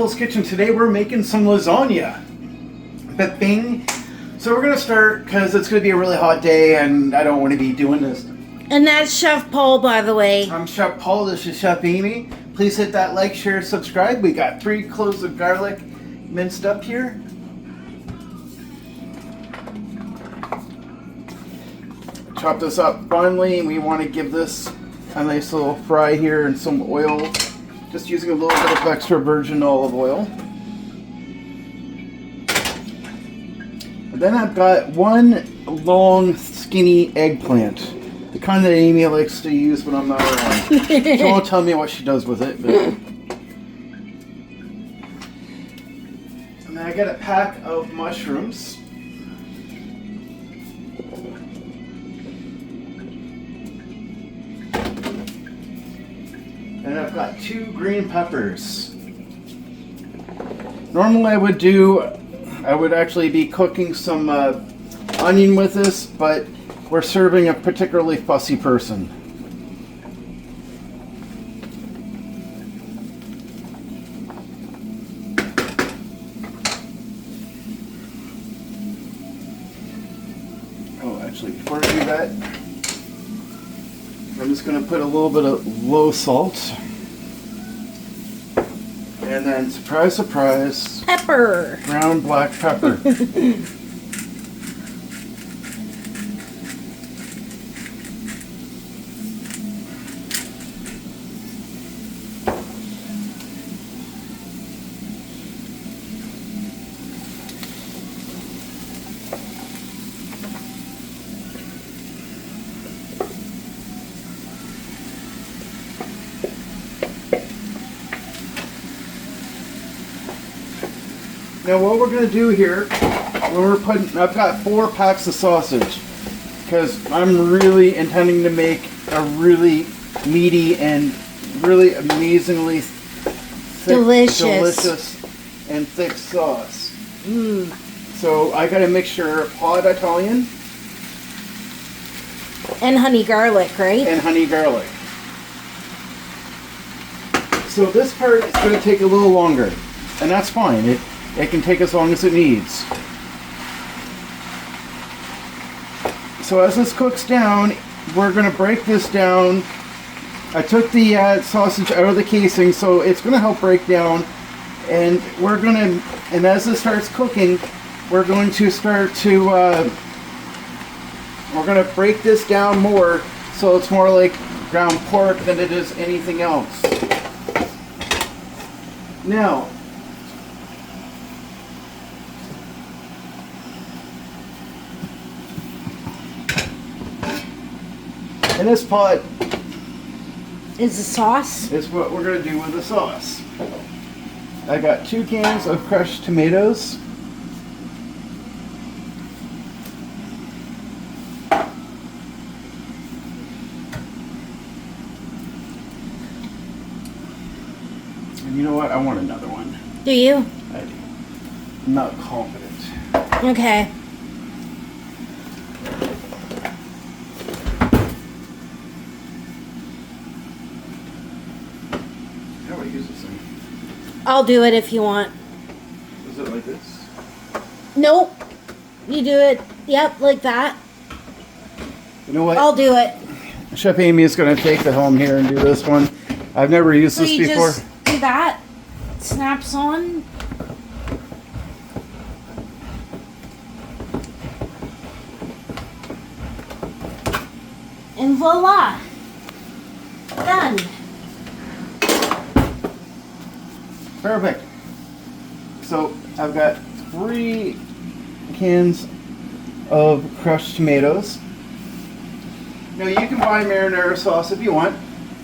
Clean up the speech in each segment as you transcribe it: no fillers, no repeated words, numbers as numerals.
Poul's Kitchen. Today we're making some lasagna. Bing. So we're gonna start because it's gonna be a really hot day and I don't want to be doing this. And that's Chef Poul, by the way. I'm Chef Poul. This is Chef Amy. Please hit that like, share, subscribe. We got 3 cloves of garlic minced up here. Chop this up finely. We want to give this a nice little fry here in some oil. Just using a little bit of extra virgin olive oil. And then I've got one long, skinny eggplant. The kind that Amy likes to use when I'm not around. She won't tell me what she does with it. But... And then I got a pack of mushrooms. And I've got 2 green peppers. Normally I would actually be cooking some onion with this, but we're serving a particularly fussy person. Oh, actually, before I do that, I'm just going to put a little bit of low salt. And then, surprise, surprise, Pepper. ground black pepper. Now what we're going to do here, I've got 4 packs of sausage because I'm really intending to make a really meaty and really amazingly thick, delicious and thick sauce. So I got a mixture of hot Italian and honey garlic, right? And honey garlic. So this part is going to take a little longer, and that's fine. It can take as long as it needs. So as this cooks down, we're going to break this down. I took the sausage out of the casing, so it's going to help break down. And and as this starts cooking, we're going to break this down more, so it's more like ground pork than it is anything else. Now, in this pot is the sauce. Is what we're going to do with the sauce. I got 2 cans of crushed tomatoes. And you know what? I want another one. Do you? I do. I'm not confident. Okay. How do I use this thing? I'll do it if you want. Is it like this? Nope. You do it. Yep, like that. You know what? I'll do it. Chef Amy is going to take the helm here and do this one. I've never used So this you before. just do that. Snaps on. And voila. Done. Perfect. So I've got 3 cans of crushed tomatoes. Now you can buy marinara sauce if you want.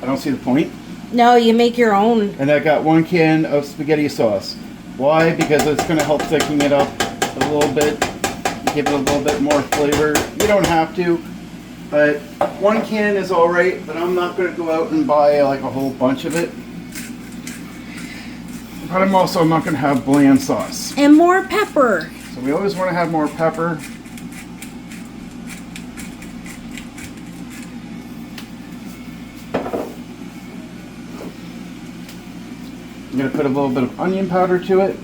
I don't see the point. No, you make your own. And I got 1 can of spaghetti sauce. Why? Because it's going to help thicken it up a little bit, give it a little bit more flavor. You don't have to, but 1 can is all right. But I'm not going to go out and buy like a whole bunch of it. But I'm also not going to have bland sauce. And more pepper. So we always want to have more pepper. I'm going to put a little bit of onion powder to it.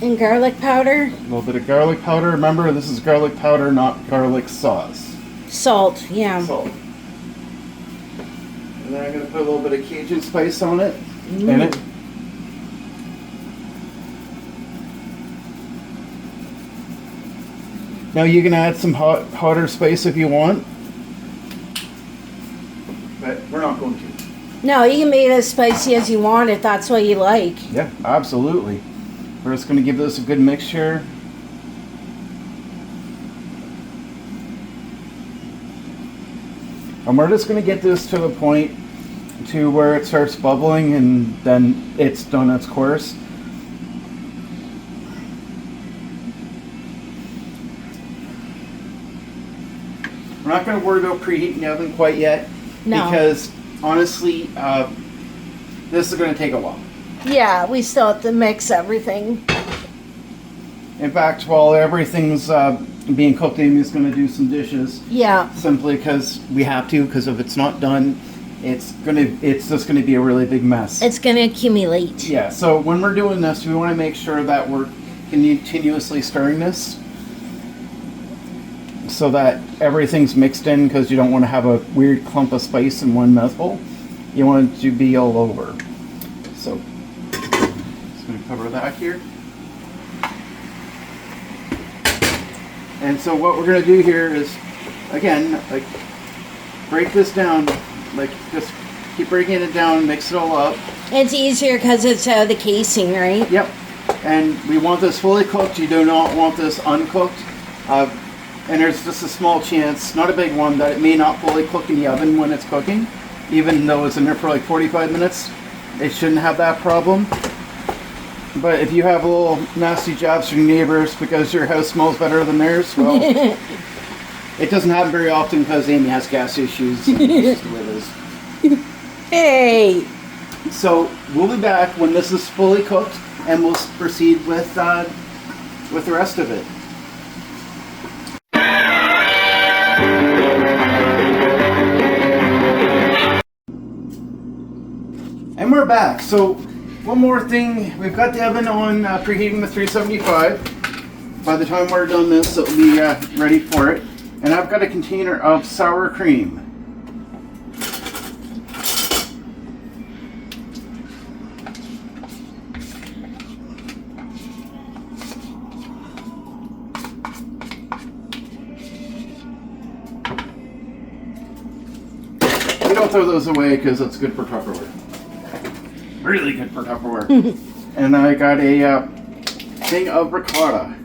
And garlic powder. A little bit of garlic powder. Remember, this is garlic powder, not garlic sauce. Salt, yeah. Salt. And then I'm going to put a little bit of Cajun spice on it. In it. Now you can add some hotter spice if you want, but we're not going to. No, you can make it as spicy as you want if that's what you like. Yeah, absolutely. We're just going to give this a good mixture. And we're just going to get this to the point to where it starts bubbling and then it's done its course. We're not going to worry about preheating the oven quite yet. No. Because honestly, this is going to take a while. Yeah, we still have to mix everything. In fact, while everything's being cooked, Amy's going to do some dishes. Yeah. Simply because we have to, because if it's not done, it's just going to be a really big mess. It's going to accumulate. Yeah, so when we're doing this, we want to make sure that we're continuously stirring this so that everything's mixed in, because you don't want to have a weird clump of spice in one mouthful. You want it to be all over. So, just going to cover that here. And so what we're going to do here is, again, like, break this down. Like, just keep breaking it down, mix it all up. It's easier because it's out of the casing, right? Yep. And we want this fully cooked. You do not want this uncooked. And there's just a small chance, not a big one, that it may not fully cook in the oven when it's cooking. Even though it's in there for like 45 minutes, it shouldn't have that problem. But if you have a little nasty jabs from your neighbors because your house smells better than theirs, well, it doesn't happen very often because Amy has gas issues. And that's just the way it is. Hey! So we'll be back when this is fully cooked, and we'll proceed with the rest of it. And we're back. So one more thing, we've got the oven on preheating to 375. By the time we're done this, it'll be ready for it. And I've got a container of sour cream. We don't throw those away because it's good for Tupperware. Really good for Tupperware. And I got a thing of ricotta.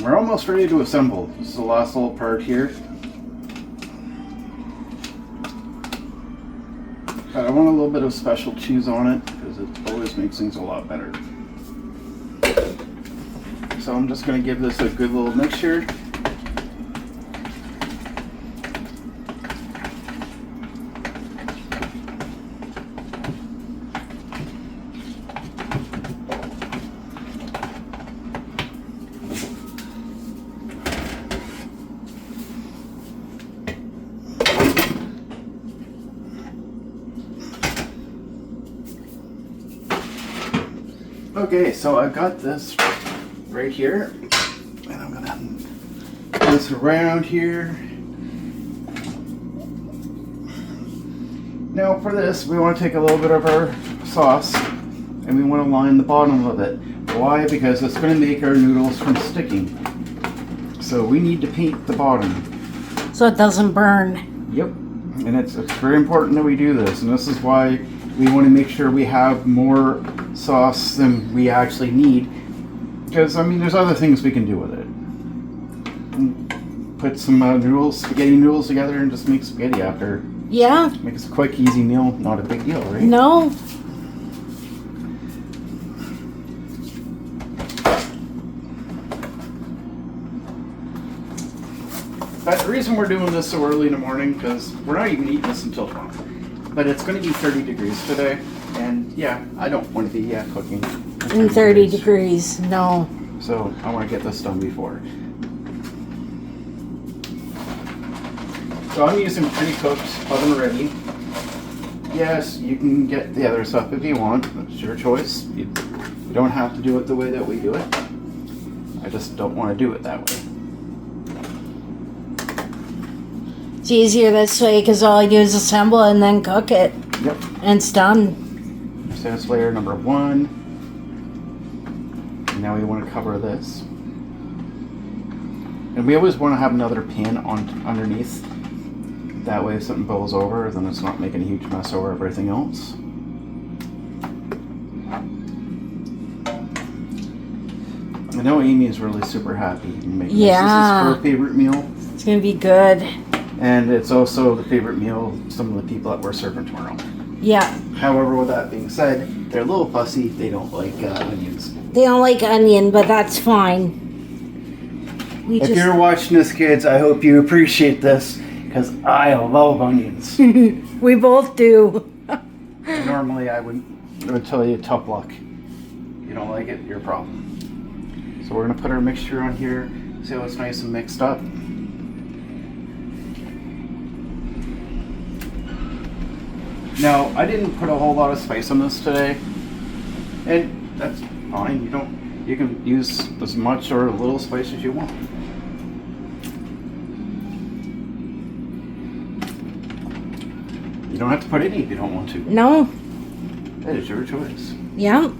We're almost ready to assemble. This is the last little part here. But I want a little bit of special cheese on it because it always makes things a lot better. So I'm just going to give this a good little mixture. Okay, so I've got this right here, and I'm gonna put this around here. Now for this, we want to take a little bit of our sauce, and we want to line the bottom of it. Why? Because it's going to make our noodles from sticking. So we need to paint the bottom. So it doesn't burn. Yep, and it's very important that we do this, and this is why we want to make sure we have more sauce than we actually need, because I mean there's other things we can do with it. Put some spaghetti noodles together and just make spaghetti after. Yeah. Make us a quick, easy meal. Not a big deal, right? No. But reason we're doing this so early in the morning, because we're not even eating this until tomorrow. But it's going to be 30 degrees today, and yeah, I don't want to be cooking. In 30 degrees, no. So I want to get this done before. So I'm using pre-cooked oven ready. Yes, you can get the other stuff if you want. It's your choice. You don't have to do it the way that we do it. I just don't want to do it that way. It's easier this way because all I do is assemble and then cook it. Yep. And it's done. So that's layer number 1. And now we want to cover this. And we always want to have another pan underneath. That way if something bubbles over, then it's not making a huge mess over everything else. I know Amy is really super happy making this. This is her favorite meal. It's going to be good. And it's also the favorite meal of some of the people that we're serving tomorrow. Yeah. However, with that being said, they're a little fussy. They don't like onions. They don't like onion, but that's fine. If you're watching this, kids, I hope you appreciate this, because I love onions. We both do. Normally, I would tell you tough luck. You don't like it, your problem. So we're going to put our mixture on here, see how it's nice and mixed up. Now, I didn't put a whole lot of spice on this today, and that's fine. You can use as much or a little spice as you want. You don't have to put any if you don't want to. No. That is your choice. Yeah.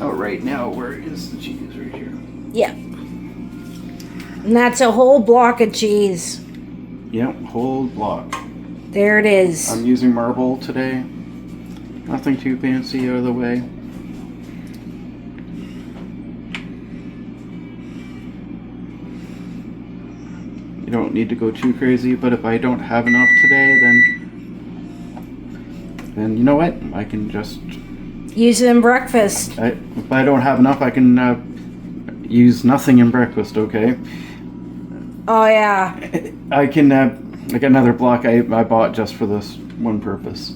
Oh, right now, where is the cheese? Right here. Yeah. And that's a whole block of cheese. Yep, whole block. There it is. I'm using marble today. Nothing too fancy out of the way. You don't need to go too crazy, but if I don't have enough today, then you know what? I can just use it in breakfast. If I don't have enough, I can use nothing in breakfast. Okay. Oh yeah. I can like another block I bought just for this one purpose.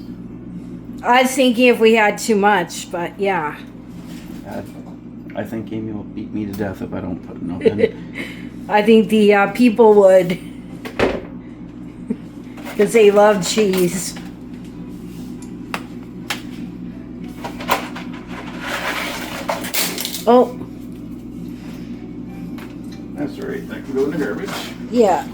I was thinking if we had too much, but yeah. I think Amy will beat me to death if I don't put enough in. I think the people would, because they love cheese. Oh. That's right. That can go in the garbage. Yeah.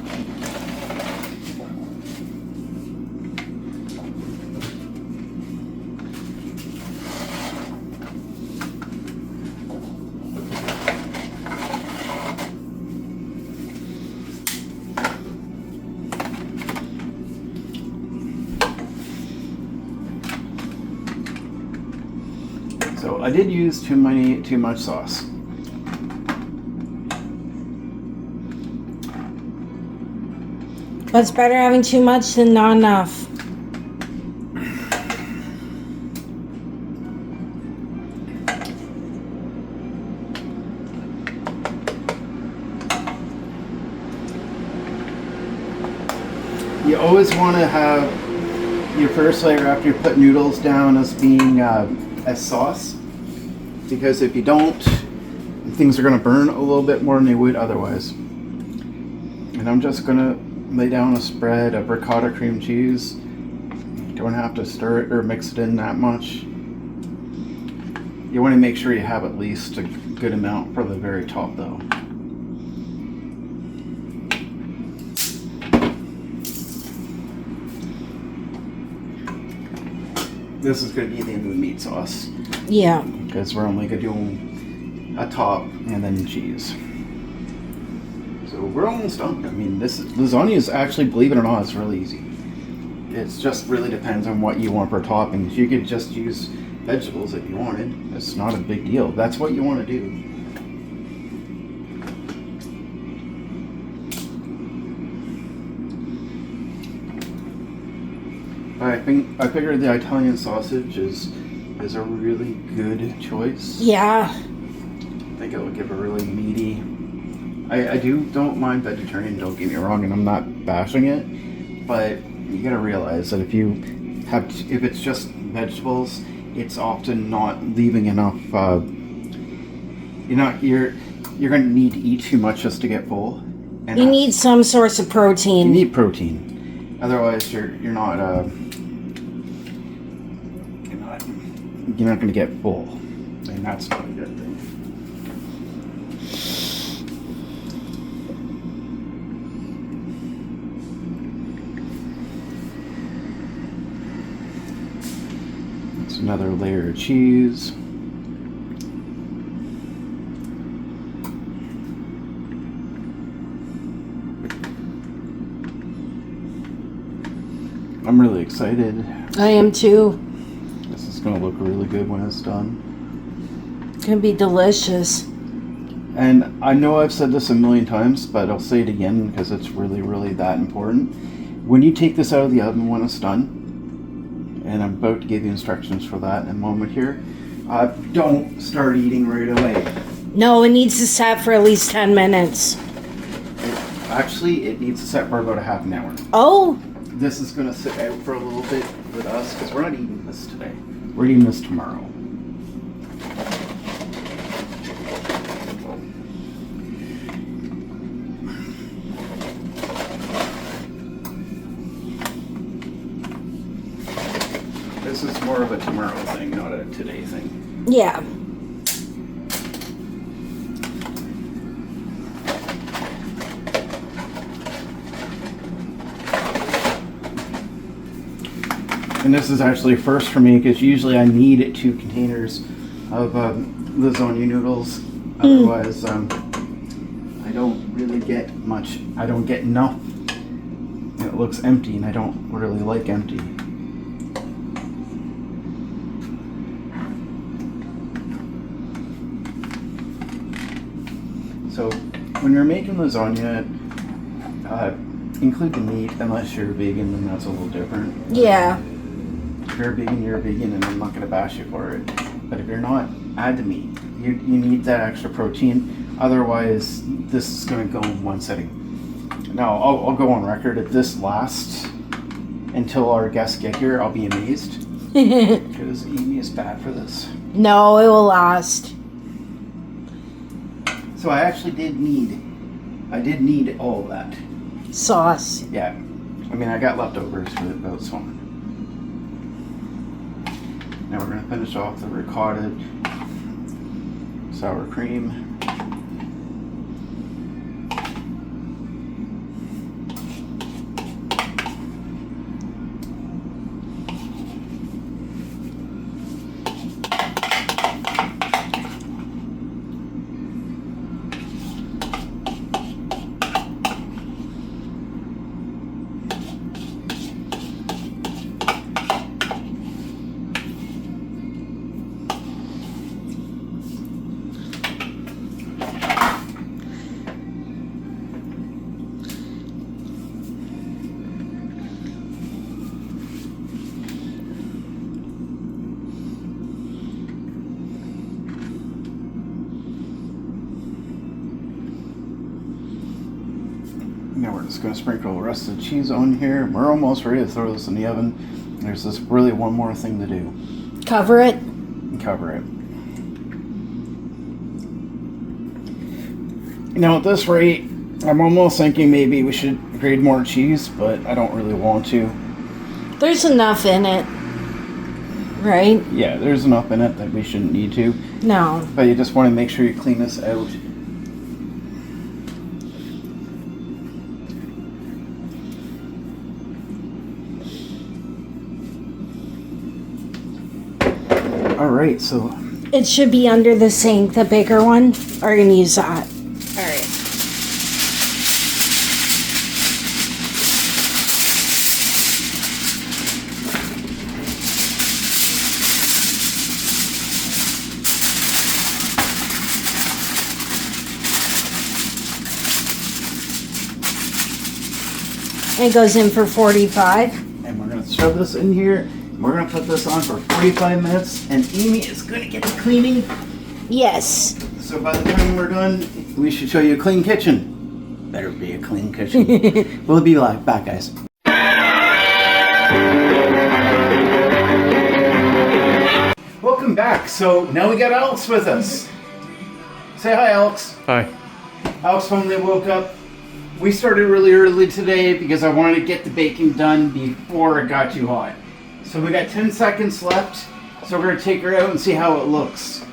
So I did use too much sauce. But it's better having too much than not enough. You always want to have your first layer after you put noodles down as being as sauce, because if you don't, things are going to burn a little bit more than they would otherwise. And I'm just going to lay down a spread of ricotta cream cheese. You don't have to stir it or mix it in that much. You want to make sure you have at least a good amount for the very top though. This is going to be the end of the meat sauce. Yeah. Because we're only going to do a top and then cheese. So we're almost done. I mean, lasagna is actually, believe it or not, it's really easy. It's just really depends on what you want for toppings. You could just use vegetables if you wanted. It's not a big deal. That's what you want to do. I figured the Italian sausage is a really good choice. Yeah. I think think it'll give a really meaty. I don't mind vegetarian, don't get me wrong, and I'm not bashing it, but you gotta realize that if it's just vegetables, it's often not leaving enough. You're gonna need to eat too much just to get full. And you need some source of You protein. need protein, otherwise you're not gonna get full, and that's not a good thing. That's another layer of cheese. I'm really excited. I am too. This is going to look really good when it's done. It's gonna be delicious. And I know I've said this a million times, but I'll say it again because it's really, really that important. When you take this out of the oven when it's done, and I'm about to give you instructions for that in a moment here, don't start eating right away. No, it needs to set for at least 10 minutes. Actually, it needs to set for about a half an hour. Oh, This is going to sit out for a little bit with us because we're not eating this today. We're eating this tomorrow. This is more of a tomorrow thing, not a today thing. yeah. And this is actually a first for me because usually I need 2 containers of lasagna noodles. Otherwise, I don't really get much. I don't get enough. And it looks empty, and I don't really like empty. So when you're making lasagna, include the meat unless you're vegan, then that's a little different. Yeah. If you're a vegan, and I'm not going to bash you for it. But if you're not, add the meat. You need that extra protein. Otherwise, this is going to go in one sitting. Now, I'll go on record. If this lasts until our guests get here, I'll be amazed. Because Amy is bad for this. No, it will last. So I actually did need all of that. Sauce. Yeah. I mean, I got leftovers for about some. Now we're going to finish off the ricotta sour cream. Now we're just going to sprinkle the rest of the cheese on here. We're almost ready to throw this in the oven. There's just really one more thing to do. Cover it. And cover it. Now at this rate, I'm almost thinking maybe we should grate more cheese, but I don't really want to. There's enough in it. Right? Yeah, there's enough in it that we shouldn't need to. No. But you just want to make sure you clean this out. Alright, so It should be under the sink, the bigger one. Or you can use that. Alright. It goes in for 45. and we're going to shove this in here. We're going to put this on for 45 minutes, and Amy is going to get the cleaning. Yes. So by the time we're done, we should show you a clean kitchen. Better be a clean kitchen. We'll be back, guys. Welcome back. So now we got Alex with us. Say hi, Alex. Hi. Alex finally woke up. We started really early today because I wanted to get the baking done before it got too hot. So we got 10 seconds left. So we're going to take her out and see how it looks.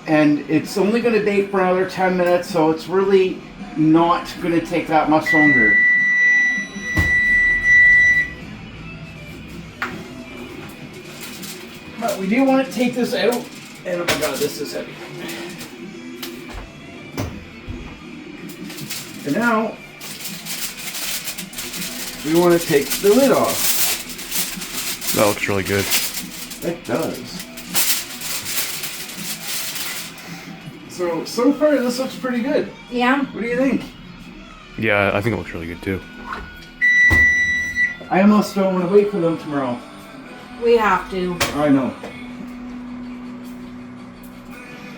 And it's only going to bake for another 10 minutes, so it's really not going to take that much longer. But we do want to take this out. And oh my god, this is heavy. And now, we want to take the lid off. That looks really good. It does. So far this looks pretty good. Yeah. What do you think? Yeah, I think it looks really good too. I almost don't want to wait for them tomorrow. We have to. I know.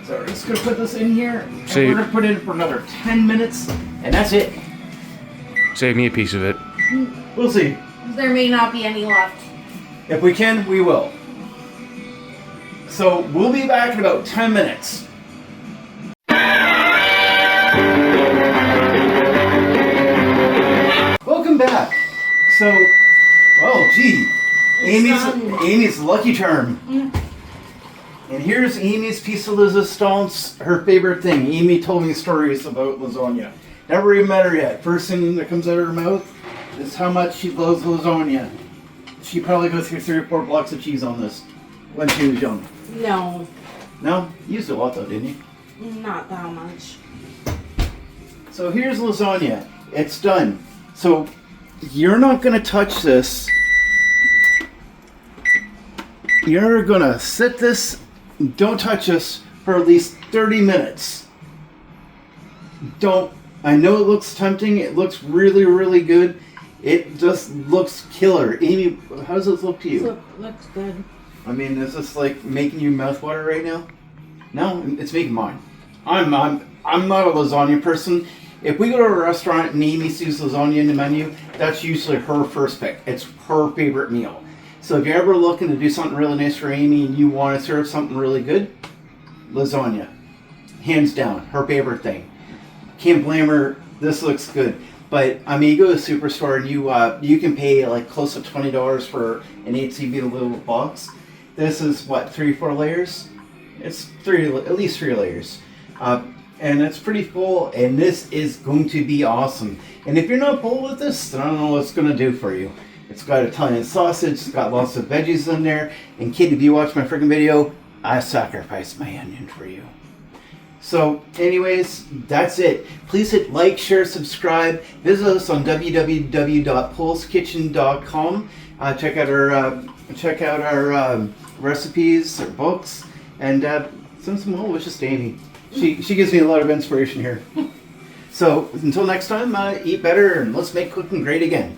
So we're just gonna put this in here, and See- we're gonna put it in for another 10 minutes, and that's it. Save me a piece of it. We'll see. There may not be any left. If we can, we will. So we'll be back in about 10 minutes. Welcome back. So, well, gee, Amy's lucky charm. And here's Amy's piece of resistance, her favorite thing. Amy told me stories about lasagna. Never even met her yet. First thing that comes out of her mouth is how much she loves lasagna. She probably goes through 3 or 4 blocks of cheese on this when she was young. No, No? You used a lot though, didn't you? not that much. So here's lasagna. It's done. So you're not going to touch this. You're going to sit this, don't touch this for at least 30 minutes. Don't. I know it looks tempting. It looks really, really good. It just looks killer. Amy, how does this look to you? Looks good. I mean, is this like making you mouth water right now? No, it's making mine. I'm not a lasagna person. If we go to a restaurant and Amy sees lasagna in the menu, that's usually her first pick. It's her favorite meal. So if you're ever looking to do something really nice for Amy and you want to serve something really good, lasagna. Hands down, her favorite thing. Can't blame her. This looks good. But I mean, you go to the superstore and you can pay like close to $20 for an 8CB little box. This is what, 3-4 layers? It's at least 3 layers. And it's pretty full, and this is going to be awesome. And if you're not full with this, then I don't know what it's going to do for you. It's got Italian sausage, it's got lots of veggies in there. And kid, if you watch my freaking video, I sacrificed my onion for you. So anyways, that's it. Please hit like, share, subscribe. Visit us on www.poulskitchen.com. Check out our recipes, our books, and send some well wishes to Amy. She gives me a lot of inspiration here. So until next time, eat better and let's make cooking great again.